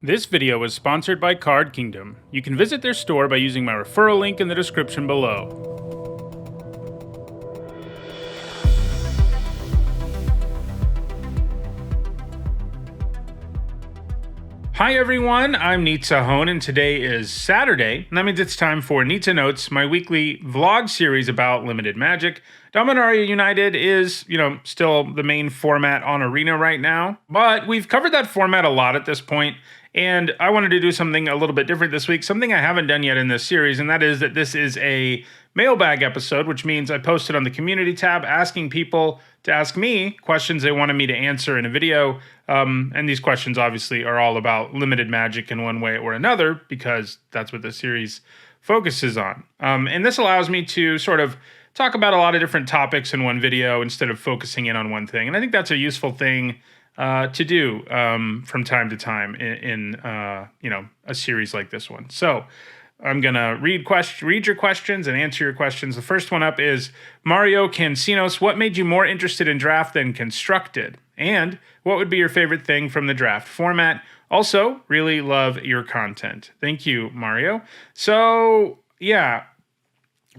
This video is sponsored by Card Kingdom. You can visit their store by using my referral link in the description below. Hi everyone, I'm Nizzanotes, and today is Saturday, and that means it's time for Nizzanotes, my weekly vlog series about limited magic. Dominaria United is, still the main format on Arena right now, but we've covered that format a lot at this point, and I wanted to do something a little bit different this week, something I haven't done yet in this series, and that is that this is a mailbag episode, which means I posted on the community tab asking people to ask me questions they wanted me to answer in a video. And these questions obviously are all about limited magic in one way or another, because that's what the series focuses on. And this allows me to sort of talk about a lot of different topics in one video instead of focusing in on one thing. And I think that's a useful thing to do from time to time in a series like this one. So I'm going to read your questions and answer your questions. The first one up is Mario Cancinos. What made you more interested in draft than constructed? And what would be your favorite thing from the draft format? Also, really love your content. Thank you, Mario. So, yeah,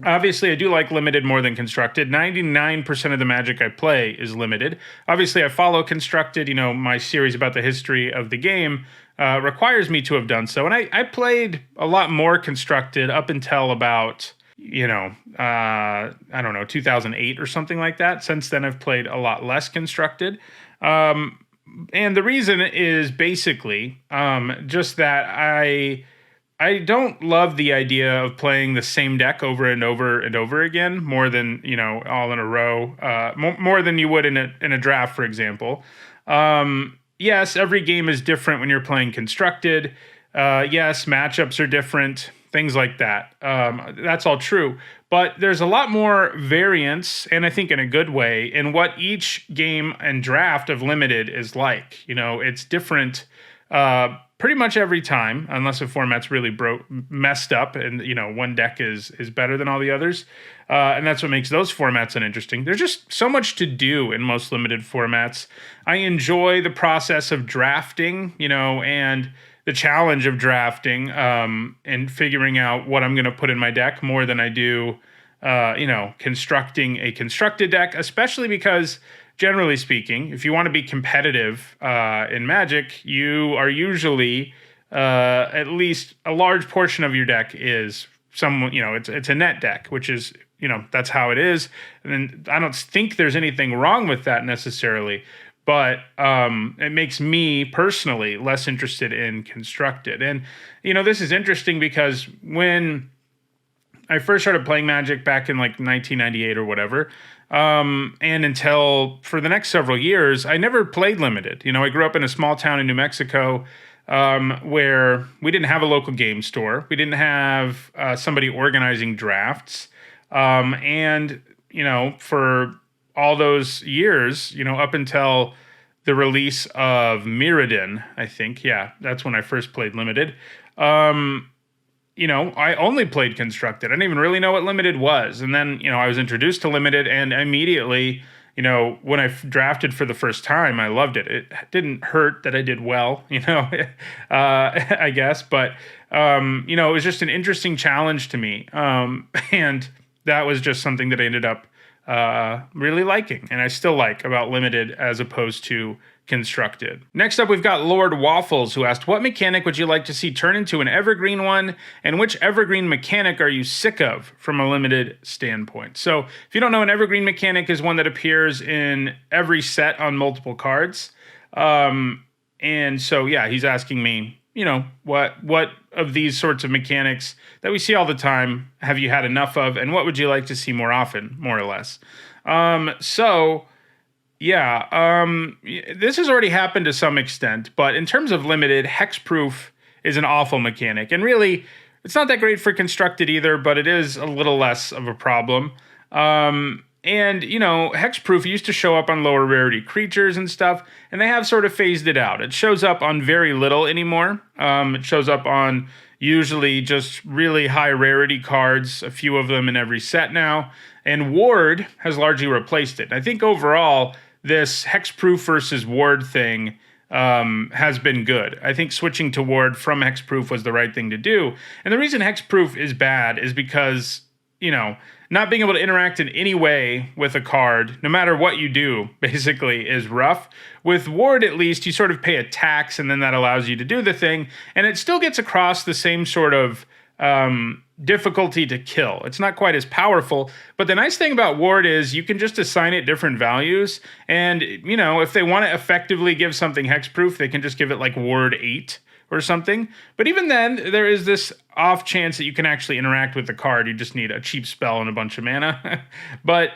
obviously I do like limited more than constructed. 99% of the magic I play is limited. Obviously, I follow constructed. My series about the history of the game requires me to have done so. And I played a lot more constructed up until about, 2008 or something like that. Since then, I've played a lot less constructed. And the reason is basically just that I don't love the idea of playing the same deck over and over and over again, more than, all in a row, more than you would in a draft, for example. Yes, every game is different when you're playing constructed. Yes, matchups are different, things like that. That's all true. But there's a lot more variance, and I think in a good way, in what each game and draft of limited is like. It's different pretty much every time, unless the format's really messed up and, one deck is better than all the others. And that's what makes those formats uninteresting. There's just so much to do in most limited formats. I enjoy the process of drafting, and the challenge of drafting and figuring out what I'm going to put in my deck more than I do, constructing a constructed deck, especially because, generally speaking, if you want to be competitive in Magic, you are usually at least a large portion of your deck is it's a net deck, which is, that's how it is. And I don't think there's anything wrong with that necessarily, but it makes me personally less interested in constructed. And, this is interesting because when I first started playing Magic back in like 1998 or whatever, and until for the next several years, I never played limited. I grew up in a small town in New Mexico where we didn't have a local game store. We didn't have somebody organizing drafts. And, for all those years, up until the release of Mirrodin, I think, that's when I first played limited. I only played constructed. I didn't even really know what limited was. And then, I was introduced to limited, and immediately, when I drafted for the first time, I loved it. It didn't hurt that I did well, I guess. But, it was just an interesting challenge to me. And that was just something that I ended up really liking, and I still like about limited as opposed to constructed. Next up, we've got Lord Waffles, who asked, what mechanic would you like to see turn into an evergreen one, and which evergreen mechanic are you sick of from a limited standpoint? So if you don't know, an evergreen mechanic is one that appears in every set on multiple cards. And so, he's asking me, what of these sorts of mechanics that we see all the time have you had enough of, and what would you like to see more often, more or less? This has already happened to some extent, but in terms of limited, hexproof is an awful mechanic, and really, it's not that great for constructed either, but it is a little less of a problem. And, hexproof used to show up on lower rarity creatures and stuff, and they have sort of phased it out. It shows up on very little anymore. It shows up on usually just really high rarity cards, a few of them in every set now, and Ward has largely replaced it. I think overall, this hexproof versus Ward thing has been good. I think switching to Ward from Hexproof was the right thing to do. And the reason Hexproof is bad is because, not being able to interact in any way with a card, no matter what you do, basically is rough. With Ward, at least, you sort of pay a tax, and then that allows you to do the thing, and it still gets across the same sort of difficulty to kill. It's not quite as powerful, but the nice thing about Ward is you can just assign it different values, and, if they want to effectively give something hexproof, they can just give it like Ward 8 or something. But even then, there is this off chance that you can actually interact with the card. You just need a cheap spell and a bunch of mana. But,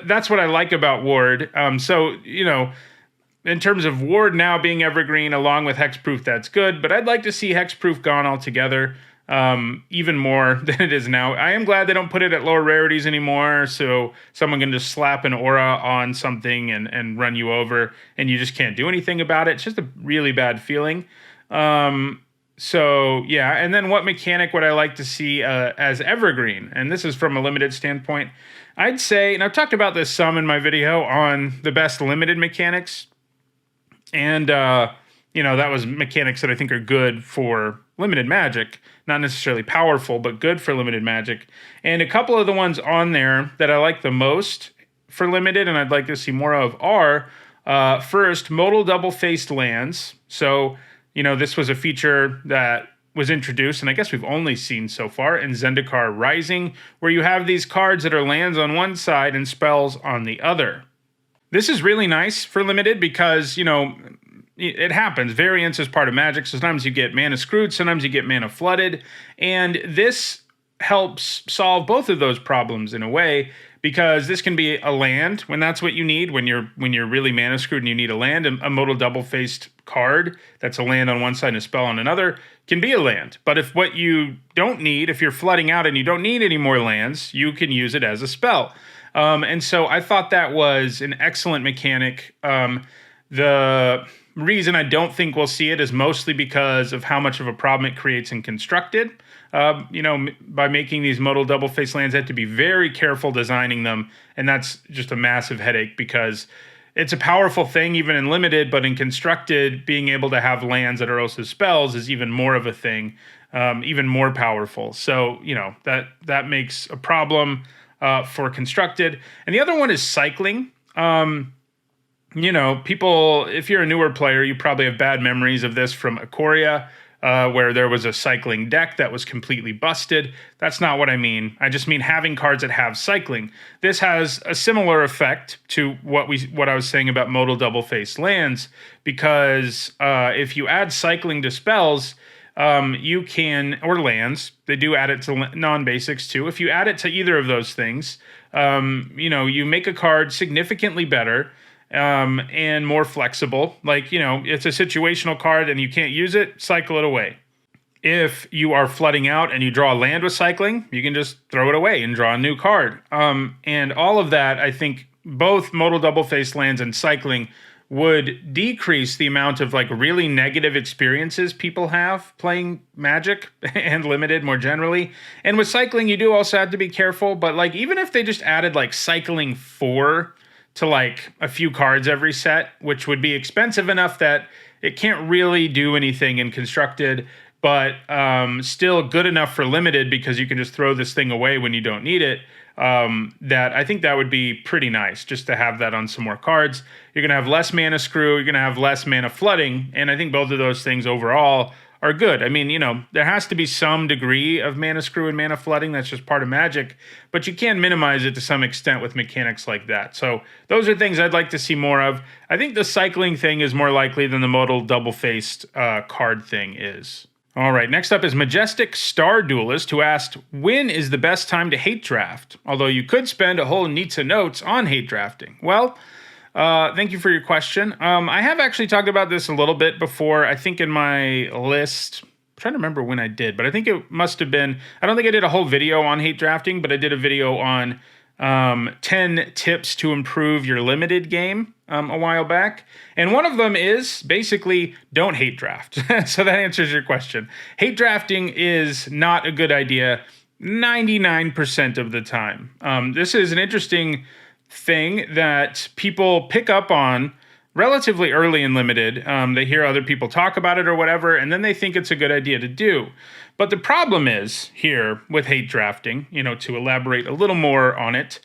that's what I like about Ward. In terms of Ward now being evergreen along with hexproof, that's good. But I'd like to see hexproof gone altogether, even more than it is now. I am glad they don't put it at lower rarities anymore, so someone can just slap an aura on something and run you over, and you just can't do anything about it. It's just a really bad feeling. So yeah, and then what mechanic would I like to see as evergreen? And this is from a limited standpoint. I'd say, and I've talked about this some in my video on the best limited mechanics, and that was mechanics that I think are good for limited Magic, not necessarily powerful, but good for limited Magic. And a couple of the ones on there that I like the most for limited, and I'd like to see more of, are first, modal double-faced lands. So this was a feature that was introduced, and I guess we've only seen so far in Zendikar Rising, where you have these cards that are lands on one side and spells on the other. This is really nice for limited because, it happens. Variance is part of Magic. Sometimes you get mana screwed, sometimes you get mana flooded, and this helps solve both of those problems in a way, because this can be a land when that's what you need, when you're really mana screwed and you need a land. A modal double-faced card that's a land on one side and a spell on another can be a land. But if what you don't need, if you're flooding out and you don't need any more lands, you can use it as a spell. And so I thought that was an excellent mechanic. The reason I don't think we'll see it is mostly because of how much of a problem it creates in Constructed. By making these modal double-faced lands, I have to be very careful designing them, and that's just a massive headache because it's a powerful thing even in limited, but in Constructed, being able to have lands that are also spells is even more of a thing, even more powerful. So, that makes a problem for Constructed. And the other one is cycling. People, if you're a newer player, you probably have bad memories of this from Ikoria, where there was a cycling deck that was completely busted. That's not what I mean. I just mean having cards that have cycling. This has a similar effect to what I was saying about modal double-faced lands, because if you add cycling to spells, you can, or lands, they do add it to non-basics too. If you add it to either of those things, you make a card significantly better, and more flexible. Like, it's a situational card and you can't use it, cycle it away. If you are flooding out and you draw a land with cycling, you can just throw it away and draw a new card. And all of that, I think both modal double-faced lands and cycling would decrease the amount of really negative experiences people have playing Magic and limited more generally. And with cycling, you do also have to be careful, but even if they just added cycling 4 to a few cards every set, which would be expensive enough that it can't really do anything in Constructed, but still good enough for limited because you can just throw this thing away when you don't need it, that I think that would be pretty nice just to have that on some more cards. You're going to have less mana screw, you're going to have less mana flooding, and I think both of those things overall are good. I mean, there has to be some degree of mana screw and mana flooding. That's just part of Magic, but you can minimize it to some extent with mechanics like that. So those are things I'd like to see more of. I think the cycling thing is more likely than the modal double-faced card thing is. All right, next up is Majestic Star Duelist, who asked, when is the best time to hate draft? Although you could spend a whole Nizzanotes on hate drafting. Well, thank you for your question. I have actually talked about this a little bit before, I think in my list. I'm trying to remember when I did, but I think it must have been, I don't think I did a whole video on hate drafting, but I did a video on 10 tips to improve your limited game a while back. And one of them is basically don't hate draft. So that answers your question. Hate drafting is not a good idea 99% of the time. This is an interesting thing that people pick up on relatively early in Limited. They hear other people talk about it or whatever, and then they think it's a good idea to do. But the problem is here with hate drafting, to elaborate a little more on it,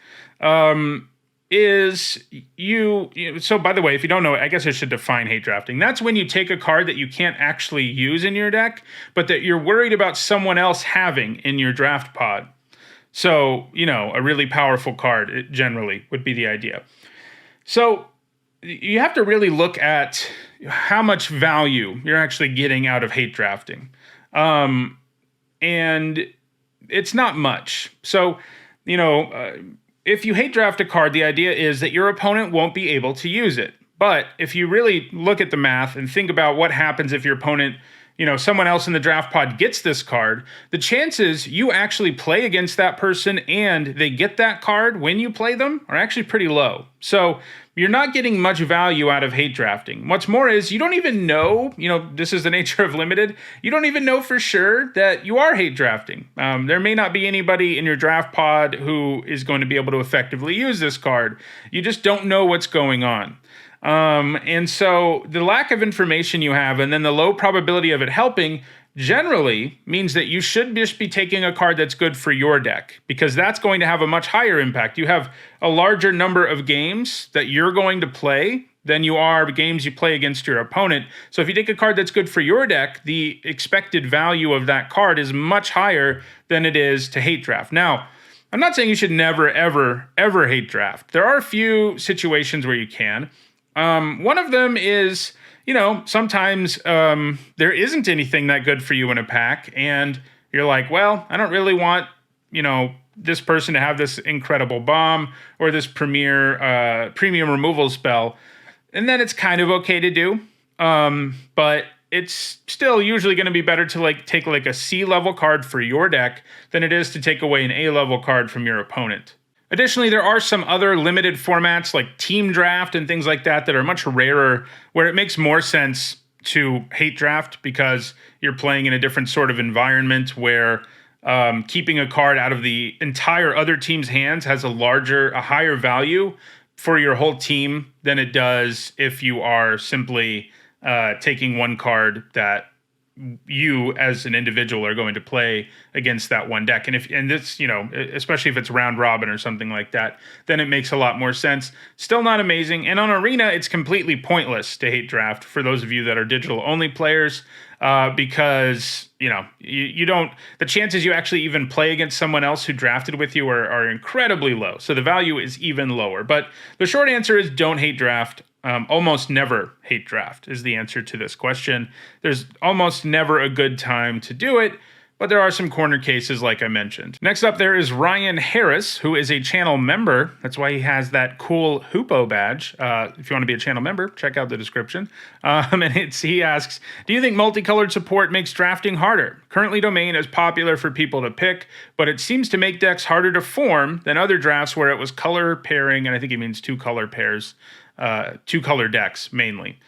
is so by the way, if you don't know, I guess I should define hate drafting. That's when you take a card that you can't actually use in your deck, but that you're worried about someone else having in your draft pod. So, a really powerful card, it generally would be the idea. So you have to really look at how much value you're actually getting out of hate drafting. And it's not much. So, if you hate draft a card, the idea is that your opponent won't be able to use it. But if you really look at the math and think about what happens if your opponent, someone else in the draft pod gets this card, the chances you actually play against that person and they get that card when you play them are actually pretty low. So you're not getting much value out of hate drafting. What's more is you don't even know, this is the nature of Limited, you don't even know for sure that you are hate drafting. There may not be anybody in your draft pod who is going to be able to effectively use this card. You just don't know what's going on. And so the lack of information you have and then the low probability of it helping generally means that you should just be taking a card that's good for your deck, because that's going to have a much higher impact. You have a larger number of games that you're going to play than you are games you play against your opponent. So if you take a card that's good for your deck, the expected value of that card is much higher than it is to hate draft. Now, I'm not saying you should never, ever, ever hate draft. There are a few situations where you can. One of them is, sometimes there isn't anything that good for you in a pack, and you're like, well, I don't really want, this person to have this incredible bomb or this premium removal spell, and then it's kind of okay to do, but it's still usually going to be better to take a C level card for your deck than it is to take away an A level card from your opponent. Additionally, there are some other limited formats like team draft and things like that that are much rarer, where it makes more sense to hate draft because you're playing in a different sort of environment where keeping a card out of the entire other team's hands has a higher value for your whole team than it does if you are simply taking one card that you as an individual are going to play against that one deck. And this, especially if it's round robin or something like that, then it makes a lot more sense. Still not amazing. And on Arena, it's completely pointless to hate draft for those of you that are digital only players, because, you don't, the chances you actually even play against someone else who drafted with you are incredibly low. So the value is even lower. But the short answer is don't hate draft. Almost never hate draft is the answer to this question. There's almost never a good time to do it, but there are some corner cases like I mentioned. Next up, there is Ryan Harris, who is a channel member. That's why he has that cool Hoopo badge. If you want to be a channel member, check out the description. He asks, do you think multicolored support makes drafting harder? Currently, Domain is popular for people to pick, but it seems to make decks harder to form than other drafts where it was color pairing, and I think he means 2 color pairs. 2 color decks mainly.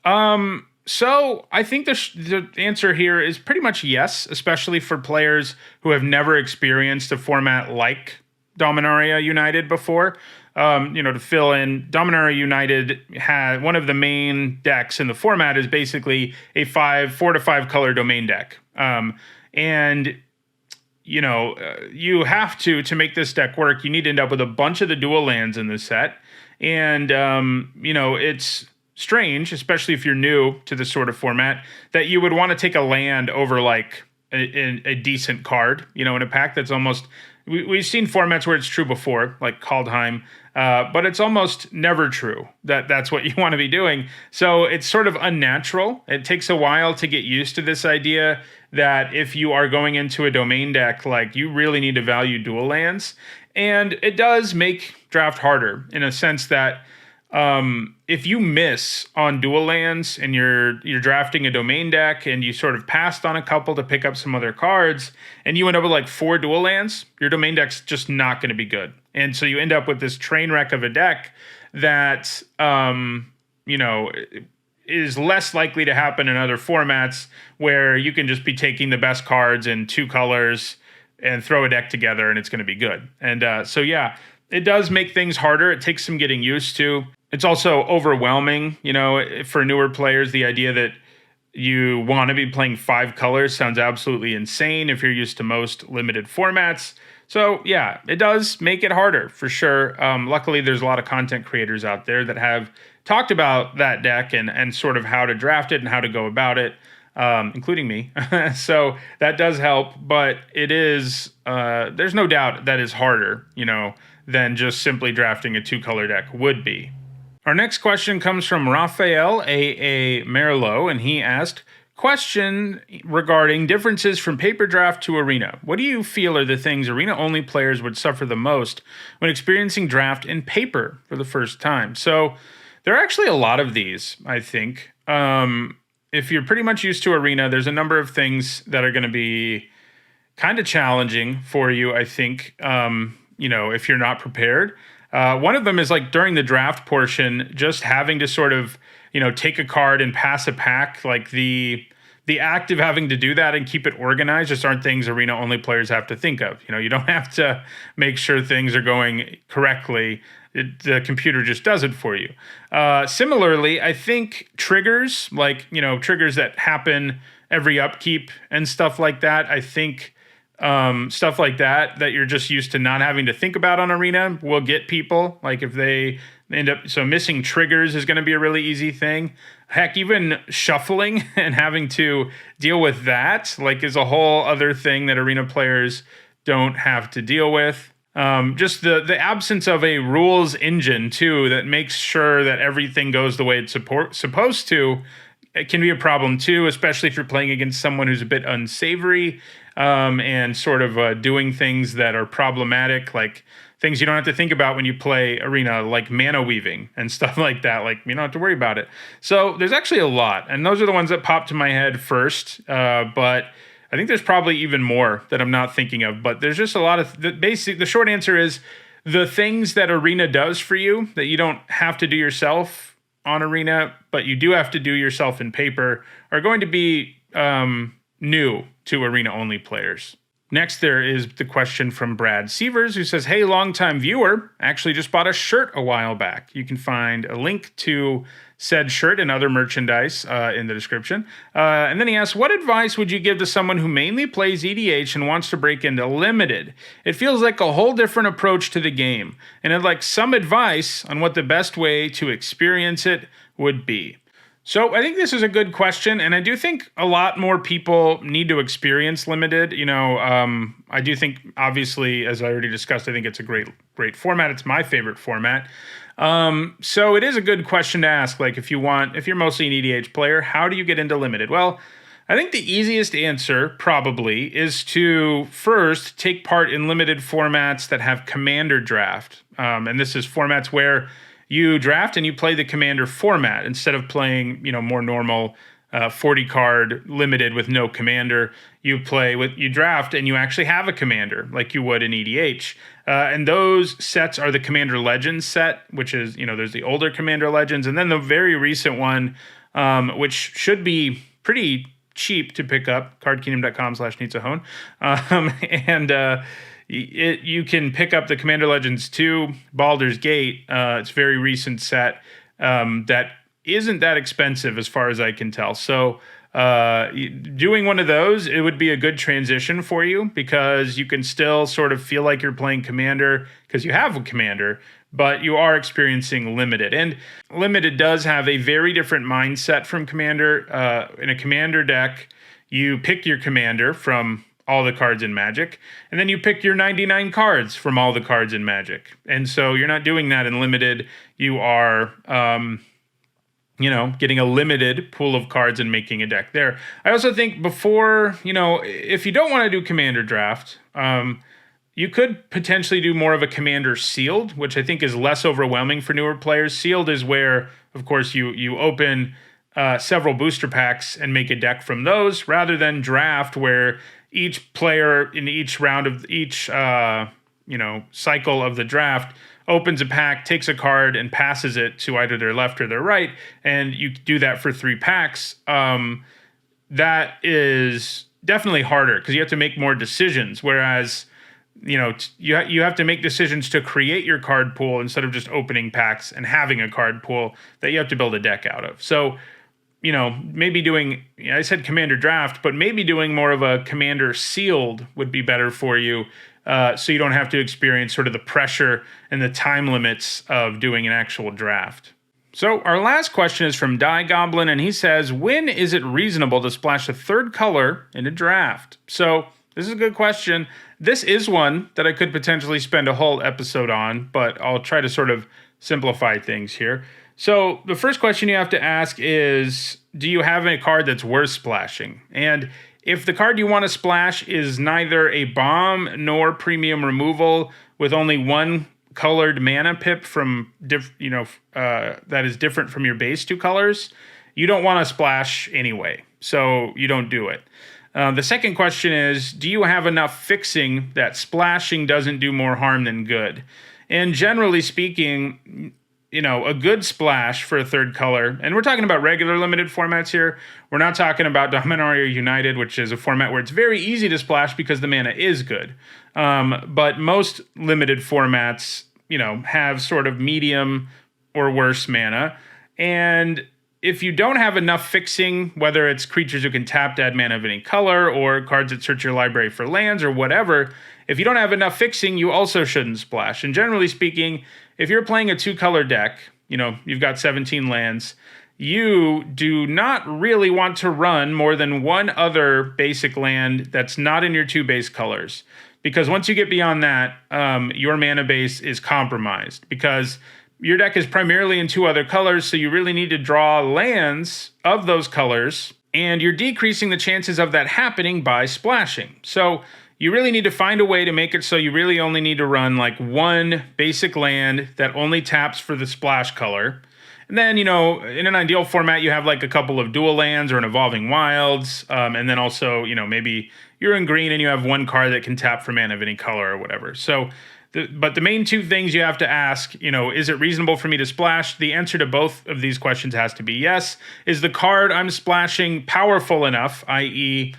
So I think the answer here is pretty much yes, especially for players who have never experienced a format like Dominaria United before. To fill in, Dominaria United had one of the main decks in the format is basically a 4 to 5 color domain deck. You have to make this deck work, you need to end up with a bunch of the dual lands in the set. And, it's strange, especially if you're new to this sort of format, that you would want to take a land over a decent card, in a pack that's almost, we've seen formats where it's true before, like Kaldheim, but it's almost never true that that's what you want to be doing. So it's sort of unnatural. It takes a while to get used to this idea that if you are going into a domain deck, you really need to value dual lands. And it does make draft harder in a sense that if you miss on dual lands and you're drafting a domain deck and you sort of passed on a couple to pick up some other cards and you end up with 4 dual lands, your domain deck's just not going to be good. And so you end up with this train wreck of a deck that, is less likely to happen in other formats where you can just be taking the best cards in 2 colors and throw a deck together and it's going to be good. And it does make things harder. It takes some getting used to. It's also overwhelming, for newer players. The idea that you want to be playing 5 colors sounds absolutely insane if you're used to most limited formats. So yeah, it does make it harder for sure. Luckily, there's a lot of content creators out there that have talked about that deck and sort of how to draft it and how to go about it, including me. So that does help, but it is, there's no doubt that is harder, than just simply drafting a 2-color deck would be. Our next question comes from Raphael A.A. Merlot, and he asked, question regarding differences from paper draft to arena. What do you feel are the things arena-only players would suffer the most when experiencing draft in paper for the first time? So there are actually a lot of these, I think. If you're pretty much used to arena, there's a number of things that are going to be kind of challenging for you, I think, if you're not prepared. One of them is like during the draft portion, just having to sort of, take a card and pass a pack. Like the act of having to do that and keep it organized just aren't things arena only players have to think of. You don't have to make sure things are going correctly. The computer just does it for you. Similarly, I think triggers, like, triggers that happen every upkeep and stuff like that. I think stuff like that you're just used to not having to think about on arena will get people. Like if they end up, so missing triggers is going to be a really easy thing. Heck, even shuffling and having to deal with that, like, is a whole other thing that arena players don't have to deal with. Just the absence of a rules engine too that makes sure that everything goes the way it's supposed to. It can be a problem too, especially if you're playing against someone who's a bit unsavory, and sort of doing things that are problematic, like things you don't have to think about when you play arena, like mana weaving and stuff like that. Like, you don't have to worry about it. So there's actually a lot, and those are the ones that pop to my head first. But I think there's probably even more that I'm not thinking of. But there's just a lot of the short answer is the things that arena does for you that you don't have to do yourself on arena, but you do have to do yourself in paper, are going to be new to arena-only players. Next, there is the question from Brad Sievers, who says, hey, longtime viewer, actually just bought a shirt a while back. You can find a link to said shirt and other merchandise in the description. And then he asks, what advice would you give to someone who mainly plays EDH and wants to break into Limited? It feels like a whole different approach to the game, and I'd like some advice on what the best way to experience it would be. So I think this is a good question, and I do think a lot more people need to experience Limited. I do think, obviously, as I already discussed, I think it's a great format. It's my favorite format. So it is a good question to ask. Like, if you're mostly an EDH player, how do you get into Limited? Well, I think the easiest answer probably is to first take part in limited formats that have Commander Draft. And this is formats where you draft and you play the Commander format instead of playing, more normal 40 card limited with no commander. You draft and you actually have a commander like you would in EDH. And those sets are the Commander Legends set, which is, there's the older Commander Legends, and then the very recent one, which should be pretty cheap to pick up, cardkingdom.com/Nizzanotes. And you can pick up the Commander Legends 2 Baldur's Gate. It's a very recent set that isn't that expensive as far as I can tell. So doing one of those, it would be a good transition for you because you can still sort of feel like you're playing Commander because you have a Commander, but you are experiencing Limited. And Limited does have a very different mindset from Commander. In a Commander deck, you pick your Commander from all the cards in Magic, and then you pick your 99 cards from all the cards in Magic. And so you're not doing that in Limited. You are, getting a limited pool of cards and making a deck there. I also think before, if you don't want to do Commander Draft, you could potentially do more of a Commander Sealed, which I think is less overwhelming for newer players. Sealed is where, of course, you open several booster packs and make a deck from those, rather than Draft, where each player in each round of each cycle of the draft opens a pack, takes a card, and passes it to either their left or their right, and you do that for 3 packs. That is definitely harder because you have to make more decisions, whereas you have to make decisions to create your card pool instead of just opening packs and having a card pool that you have to build a deck out of. So, maybe doing, I said commander draft, but maybe doing more of a commander sealed would be better for you. So you don't have to experience sort of the pressure and the time limits of doing an actual draft. So our last question is from Die Goblin, and he says, when is it reasonable to splash a third color in a draft? So this is a good question. This is one that I could potentially spend a whole episode on, but I'll try to sort of simplify things here. So the first question you have to ask is, do you have a card that's worth splashing? And if the card you want to splash is neither a bomb nor premium removal with only one colored mana pip from that is different from your base 2 colors, you don't want to splash anyway. So you don't do it. The second question is, do you have enough fixing that splashing doesn't do more harm than good? And generally speaking, a good splash for a third color, and we're talking about regular limited formats here. We're not talking about Dominaria United, which is a format where it's very easy to splash because the mana is good. But most limited formats, have sort of medium or worse mana. And if you don't have enough fixing, whether it's creatures who can tap to add mana of any color or cards that search your library for lands or whatever, if you don't have enough fixing, you also shouldn't splash. And generally speaking, if you're playing a 2-color deck, you've got 17 lands, you do not really want to run more than one other basic land that's not in your 2 base colors. Because once you get beyond that, your mana base is compromised. Because your deck is primarily in 2 other colors, so you really need to draw lands of those colors, and you're decreasing the chances of that happening by splashing. So you really need to find a way to make it so you really only need to run like one basic land that only taps for the splash color. And then, in an ideal format, you have like a couple of dual lands or an evolving wilds. And then also, maybe you're in green and you have one card that can tap for mana of any color or whatever. So, but the main 2 things you have to ask, is it reasonable for me to splash? The answer to both of these questions has to be yes. Is the card I'm splashing powerful enough, i.e.,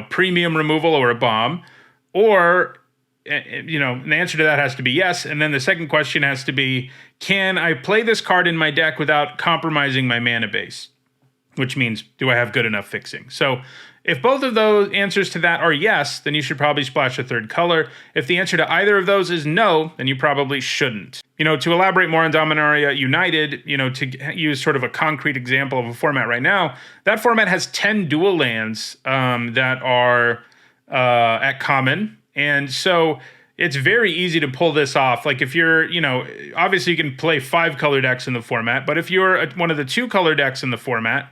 premium removal or a bomb? Or, the answer to that has to be yes. And then the second question has to be, can I play this card in my deck without compromising my mana base? Which means, do I have good enough fixing? So if both of those answers to that are yes, then you should probably splash a third color. If the answer to either of those is no, then you probably shouldn't. To elaborate more on Dominaria United, to use sort of a concrete example of a format right now, that format has 10 dual lands that are at common. And so it's very easy to pull this off. Like if you're, obviously you can play 5 color decks in the format, but if you're one of the 2 color decks in the format,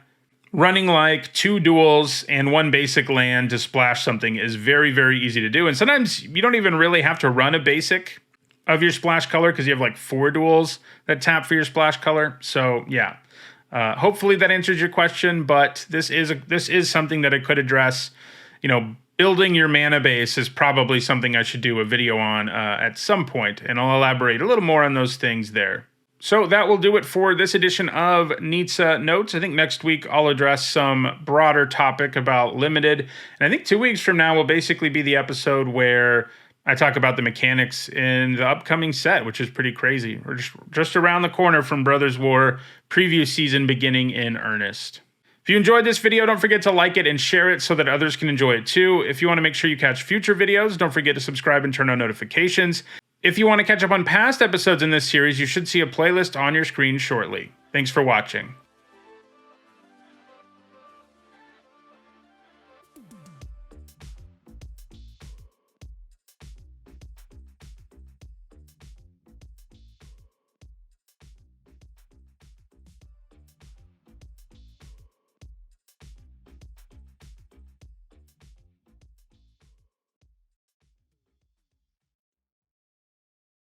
running like 2 duels and 1 basic land to splash something is very, very easy to do. And sometimes you don't even really have to run a basic of your splash color because you have like 4 duels that tap for your splash color. So yeah, hopefully that answers your question, but this is something that I could address. Building your mana base is probably something I should do a video on at some point, and I'll elaborate a little more on those things there. So that will do it for this edition of Nizzanotes. I think next week I'll address some broader topic about limited. And I think 2 weeks from now will basically be the episode where I talk about the mechanics in the upcoming set, which is pretty crazy. We're just around the corner from Brothers War preview season beginning in earnest. If you enjoyed this video, don't forget to like it and share it so that others can enjoy it too. If you want to make sure you catch future videos, don't forget to subscribe and turn on notifications. If you want to catch up on past episodes in this series, you should see a playlist on your screen shortly. Thanks for watching.